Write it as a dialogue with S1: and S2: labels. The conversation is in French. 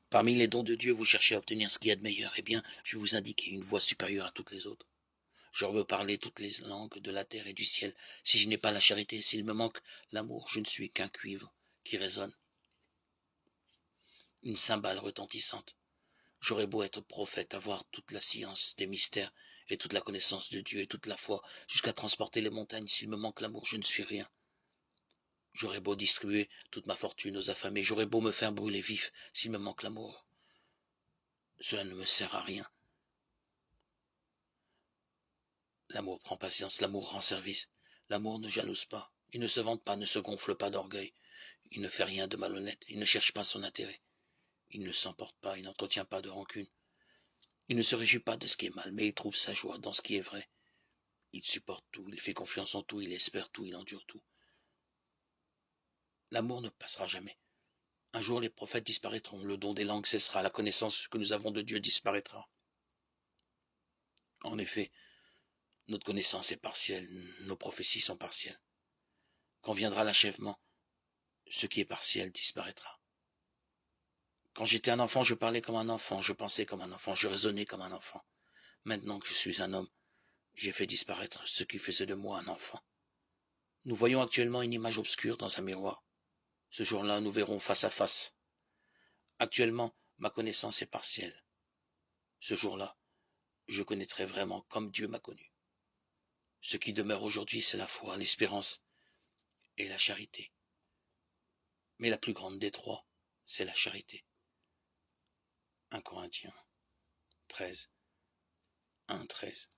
S1: Parmi les dons de Dieu, vous cherchez à obtenir ce qu'il y a de meilleur. Eh bien, je vais vous indiquer une voie supérieure à toutes les autres. Je veux parler toutes les langues de la terre et du ciel. Si je n'ai pas la charité, s'il me manque l'amour, je ne suis qu'un cuivre qui résonne. Une cymbale retentissante. J'aurais beau être prophète, avoir toute la science des mystères et toute la connaissance de Dieu et toute la foi, jusqu'à transporter les montagnes, s'il me manque l'amour, je ne suis rien. J'aurais beau distribuer toute ma fortune aux affamés, j'aurais beau me faire brûler vif, s'il me manque l'amour, cela ne me sert à rien. L'amour prend patience, l'amour rend service. L'amour ne jalouse pas, il ne se vante pas, ne se gonfle pas d'orgueil. Il ne fait rien de malhonnête, il ne cherche pas son intérêt. Il ne s'emporte pas, il n'entretient pas de rancune. Il ne se réjouit pas de ce qui est mal, mais il trouve sa joie dans ce qui est vrai. Il supporte tout, il fait confiance en tout, il espère tout, il endure tout. L'amour ne passera jamais. Un jour les prophètes disparaîtront, le don des langues cessera, la connaissance que nous avons de Dieu disparaîtra. En effet, notre connaissance est partielle, nos prophéties sont partielles. Quand viendra l'achèvement, ce qui est partiel disparaîtra. Quand j'étais un enfant, je parlais comme un enfant, je pensais comme un enfant, je raisonnais comme un enfant. Maintenant que je suis un homme, j'ai fait disparaître ce qui faisait de moi un enfant. Nous voyons actuellement une image obscure dans un miroir. Ce jour-là, nous verrons face à face. Actuellement, ma connaissance est partielle. Ce jour-là, je connaîtrai vraiment comme Dieu m'a connu. Ce qui demeure aujourd'hui, c'est la foi, l'espérance et la charité. Mais la plus grande des trois, c'est la charité. 1 Corinthiens 13, 1, 13.